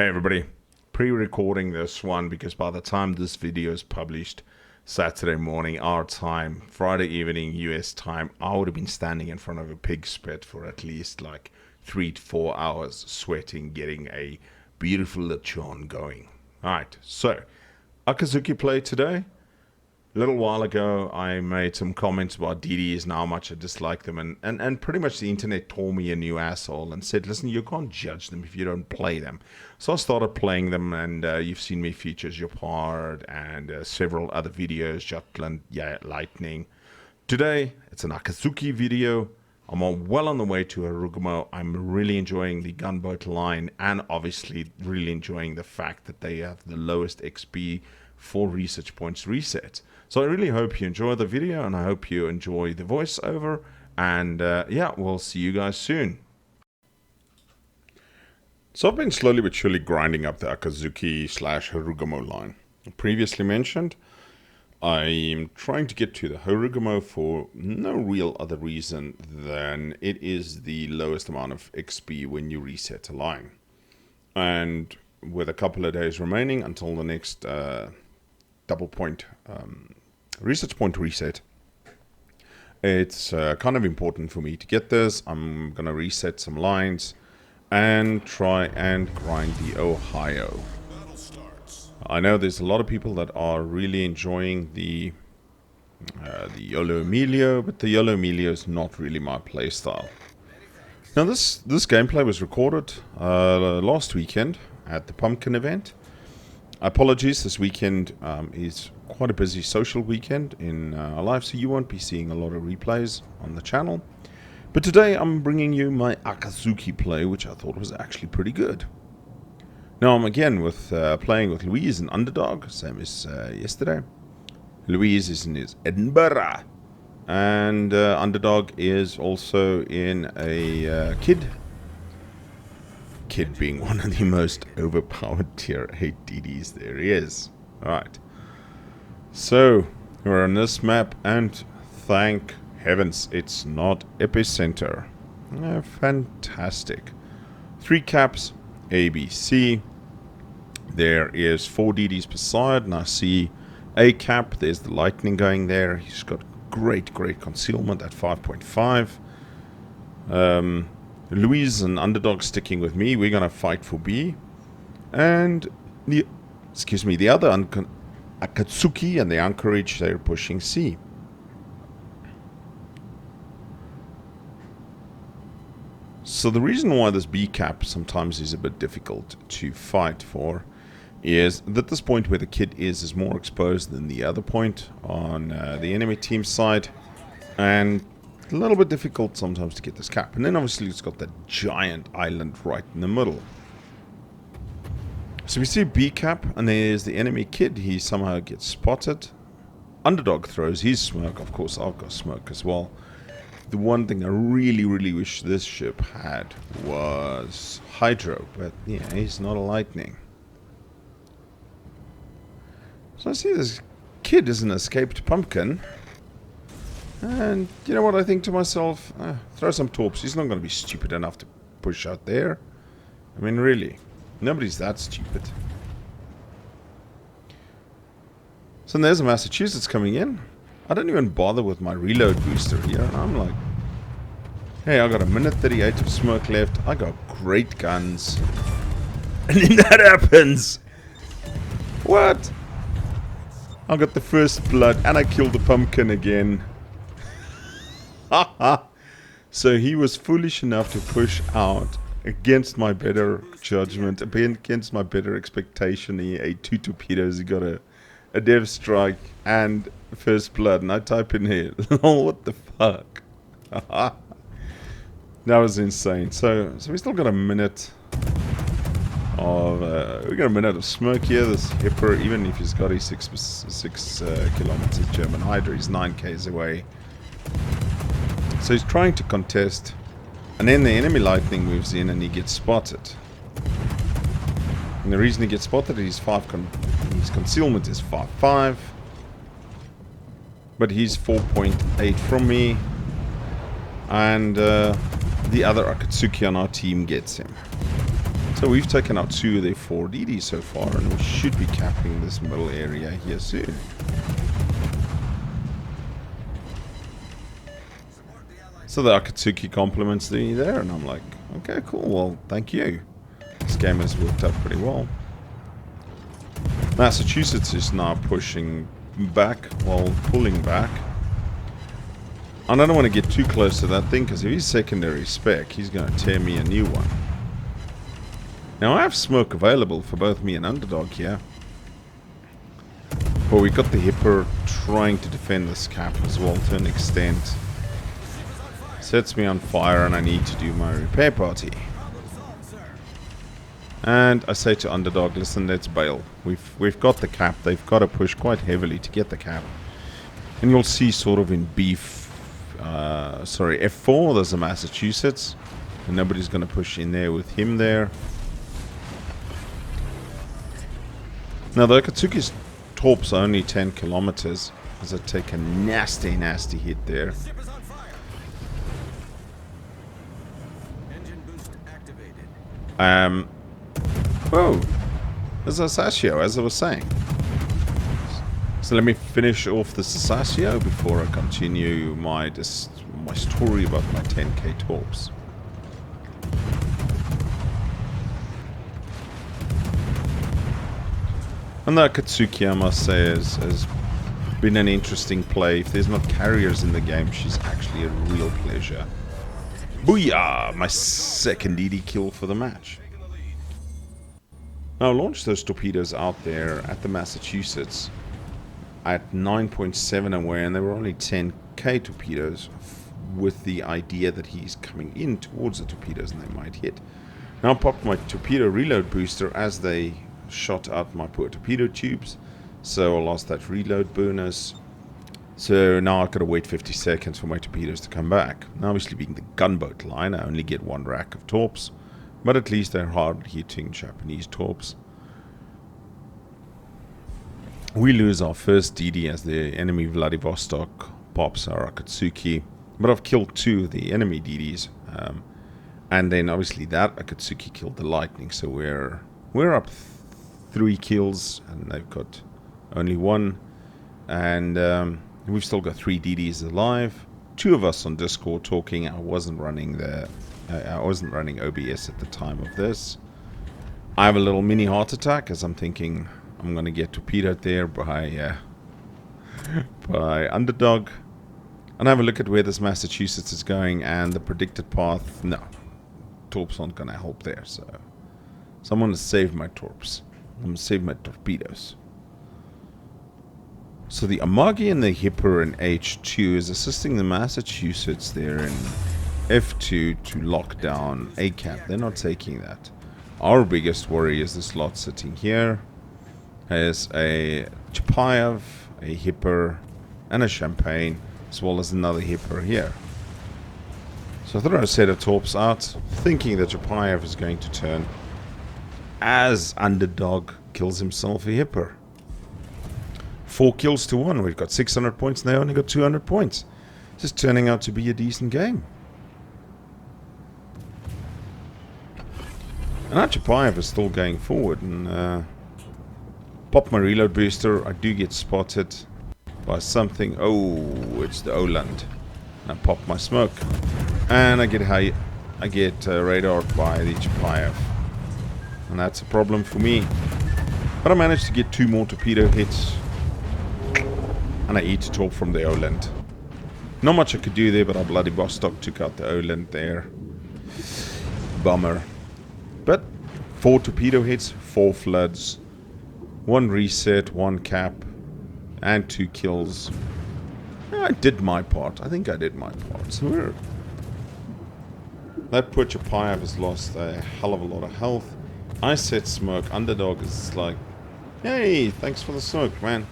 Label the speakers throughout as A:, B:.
A: Hey everybody, pre-recording this one because by the time this video is published Saturday morning our time, Friday evening US time, I would have been standing in front of a pig spit for at least like 3 to 4 hours sweating, getting a beautiful lechon going. Alright, so Akizuki play today. A little while ago, I made some comments about DDs and how much I dislike them, and pretty much the internet tore me a new asshole and said, listen, you can't judge them if you don't play them. So I started playing them, and you've seen me features Yopard and several other videos, Jutland, yeah, Lightning. Today, it's an Akizuki video. I'm well on the way to Harugumo. I'm really enjoying the gunboat line, and obviously really enjoying the fact that they have the lowest XP for research points reset. So I really hope you enjoy the video, and I hope you enjoy the voiceover, and yeah, we'll see you guys soon. So I've been slowly but surely grinding up the Akizuki / Harugumo line. Previously mentioned, I'm trying to get to the Harugumo for no real other reason than it is the lowest amount of XP when you reset a line. And with a couple of days remaining until the next double point research point reset, it's kind of important for me to get this. I'm gonna reset some lines and try and grind the Ohio. I know there's a lot of people that are really enjoying the YOLO Emilio, but the YOLO Emilio is not really my playstyle. Now this gameplay was recorded last weekend at the Pumpkin event. Apologies, this weekend is quite a busy social weekend in our life, so you won't be seeing a lot of replays on the channel. But today I'm bringing you my Akizuki play, which I thought was actually pretty good. Now I'm again with playing with Louise, an underdog, same as yesterday. Louise is in his Edinburgh, and underdog is also in a kid. Kid being one of the most overpowered tier 8 DDs there is. Alright. So, we're on this map, and thank heavens it's not Epicenter. Fantastic. 3 caps, A, B, C. There is 4 DDs per side, and I see a cap. There's the lightning going there. He's got great concealment at 5.5. Louise and underdog sticking with me. We're gonna fight for B, and the other Akizuki and the Anchorage, they're pushing C. So the reason why this B cap sometimes is a bit difficult to fight for is that this point where the kid is more exposed than the other point on the enemy team side, and a little bit difficult sometimes to get this cap. And then obviously it's got that giant island right in the middle. So we see B cap, and there's the enemy kid. He somehow gets spotted. Underdog throws his smoke. Of course I've got smoke as well. The one thing I really wish this ship had was Hydro, but yeah, he's not a lightning. So I see this kid is an escaped pumpkin. And you know what, I think to myself, throw some torps. He's not going to be stupid enough to push out there. I mean, really, nobody's that stupid. So there's a Massachusetts coming in. I don't even bother with my reload booster here. And I'm like, hey, I got a minute 38 of smoke left. I got great guns. And then that happens. What? I got the first blood and I killed the pumpkin again. So he was foolish enough to push out against my better judgment, against my better expectation. He ate 2 torpedoes, he got a dev strike and first blood, and I type in here, oh, what the fuck. That was insane. So we still got a minute of we got a minute of smoke here. This hipper, even if he's got his 6 kilometers German Hydra, he's 9 k's away. So he's trying to contest, and then the enemy lightning moves in and he gets spotted. And the reason he gets spotted is his concealment is 5.5, but he's 4.8 from me, and the other Akizuki on our team gets him. So we've taken out 2 of their 4 DDs so far, and we should be capping this middle area here soon. So the Akizuki compliments me there, and I'm like, okay, cool, well, thank you. This game has worked out pretty well. Massachusetts is now pushing back, while pulling back. And I don't want to get too close to that thing, because if he's secondary spec, he's going to tear me a new one. Now I have smoke available for both me and Underdog here. But we got the Hipper trying to defend this cap as well to an extent. Sets me on fire and I need to do my repair party. And I say to Underdog, listen, let's bail. We've got the cap. They've got to push quite heavily to get the cap. And you'll see sort of in F4, there's a Massachusetts. And nobody's going to push in there with him there. Now the Akatsuki's torps are only 10 kilometers. As I take a nasty, nasty hit there. Whoa, there's a Sasio, as I was saying. So let me finish off the Sasio before I continue my story about my 10k torps. And the Akatsuki, I must say, has been an interesting play. If there's not carriers in the game, she's actually a real pleasure. Booyah! My second DD kill for the match. Now I launched those torpedoes out there at the Massachusetts at 9.7 away, and they were only 10k torpedoes with the idea that he's coming in towards the torpedoes and they might hit. Now I popped my torpedo reload booster as they shot out my poor torpedo tubes, so I lost that reload bonus. So now I've got to wait 50 seconds for my torpedoes to come back. Now obviously being the gunboat line, I only get 1 rack of torps, but at least they're hard hitting Japanese torps. We lose our first DD as the enemy Vladivostok pops our Akatsuki, but I've killed 2 of the enemy DDs, and then obviously that Akatsuki killed the Lightning, so we're up 3 kills and they've got only 1, and we've still got 3 DDs alive. 2 of us on Discord talking. I wasn't running OBS at the time of this. I have a little mini heart attack as I'm thinking I'm gonna get torpedoed there by Underdog. And have a look at where this Massachusetts is going and the predicted path. No, torps aren't gonna help there. So I'm gonna save my torps. I'm gonna save my torpedoes. So the Amagi and the Hipper in H2 is assisting the Massachusetts there in F2 to lock down a cap. They're not taking that. Our biggest worry is this lot sitting here. Has a Chapayev, a Hipper, and a Champagne, as well as another Hipper here. So I throw a set of torps out, thinking that Chapayev is going to turn, as Underdog kills himself a Hipper. 4 kills to 1. We've got 600 points and they only got 200 points. This is turning out to be a decent game. And Chapayev is still going forward, and pop my reload booster. I do get spotted by something. Oh, it's the Oland. And I pop my smoke, and I get radared by the Chapayev, and that's a problem for me. But I managed to get 2 more torpedo hits, and I eat a torp from the Oland. Not much I could do there, but our bloody Vostok took out the Oland there. Bummer. But 4 torpedo hits, 4 floods, 1 reset, 1 cap, and 2 kills. I did my part. I think I did my part. So that poor Chapayev has lost a hell of a lot of health. I set smoke. Underdog is like, hey, thanks for the smoke, man.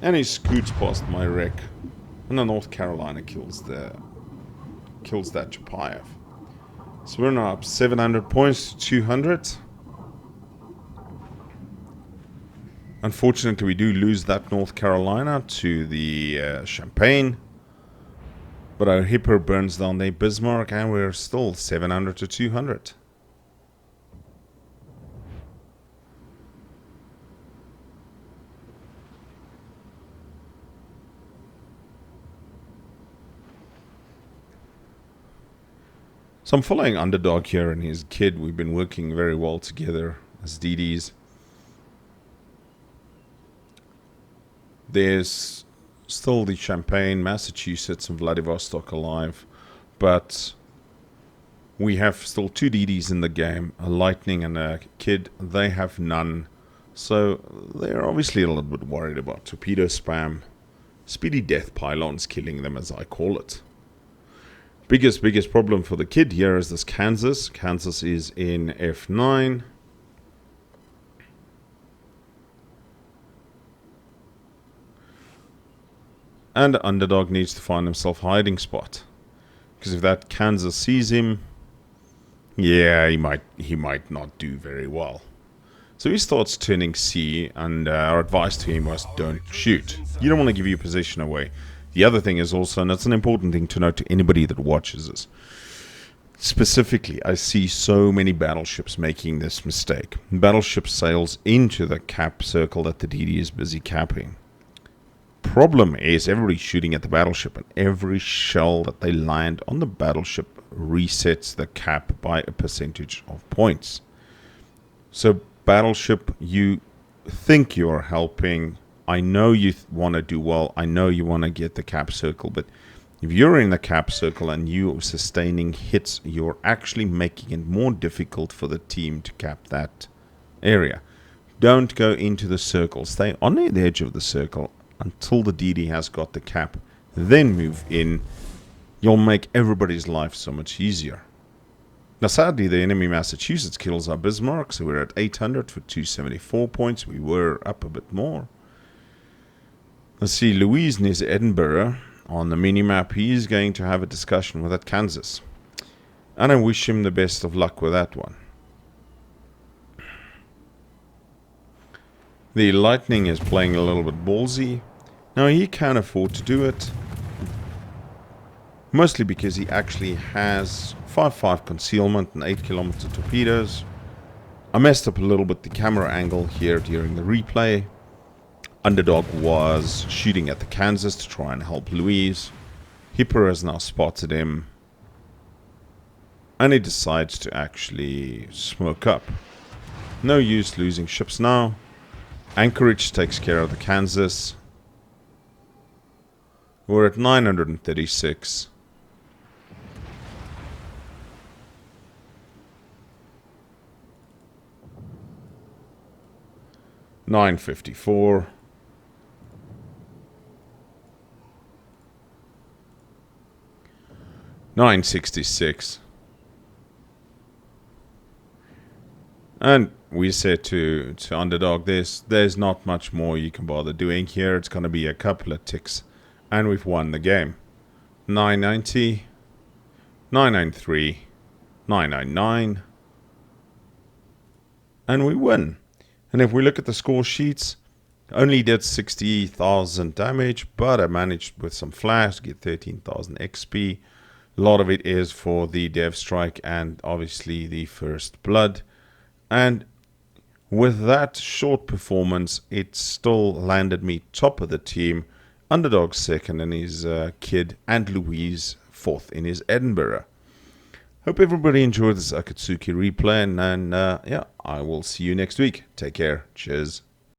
A: And he scoots past my wreck. And the North Carolina kills that Chapayev. So we're now up 700 points to 200. Unfortunately, we do lose that North Carolina to the Champagne. But our Hipper burns down their Bismarck, and we're still 700 to 200. So I'm following Underdog here and his kid. We've been working very well together as DDs. There's still the Champaign, Massachusetts, and Vladivostok alive, but we have still 2 DDs in the game, a Lightning and a Kid. They have none, so they're obviously a little bit worried about torpedo spam, speedy death pylons killing them, as I call it. Biggest problem for the Kid here is this Kansas. Kansas is in F9. And the Underdog needs to find himself a hiding spot. Because if that Kansas sees him, yeah, he might not do very well. So he starts turning C, and our advice to him was don't shoot. You don't want to give your position away. The other thing is also, and it's an important thing to note to anybody that watches this, specifically, I see so many battleships making this mistake. Battleship sails into the cap circle that the DD is busy capping. Problem is everybody's shooting at the battleship, and every shell that they land on the battleship resets the cap by a percentage of points. So battleship, you think you're helping. I know you want to do well. I know you want to get the cap circle, but if you're in the cap circle and you're sustaining hits, you're actually making it more difficult for the team to cap that area. Don't go into the circle. Stay on the edge of the circle until the DD has got the cap, then move in. You'll make everybody's life so much easier. Now sadly, the enemy Massachusetts kills our Bismarck, so we're at 800 for 274 points. We were up a bit more. Let's see, Louise near Edinburgh on the minimap. He's going to have a discussion with that Kansas, and I wish him the best of luck with that one. The Lightning is playing a little bit ballsy. Now he can afford to do it, mostly because he actually has 5.5 concealment and 8 kilometer torpedoes. I messed up a little bit the camera angle here during the replay. Underdog was shooting at the Kansas to try and help Louise. Hipper has now spotted him, and he decides to actually smoke up. No use losing ships now. Anchorage takes care of the Kansas. We're at 936. $954. $966. And we said to Underdog, there's not much more you can bother doing here. It's going to be a couple of ticks, and we've won the game. 990, 993, 999, and we win. And if we look at the score sheets, only did 60,000 damage, but I managed with some flash to get 13,000 XP. A lot of it is for the Dev Strike and obviously the First Blood. And with that short performance, it still landed me top of the team. Underdog second in his Kid, and Louise fourth in his Edinburgh. Hope everybody enjoyed this Akizuki replay, and yeah, I will see you next week. Take care. Cheers.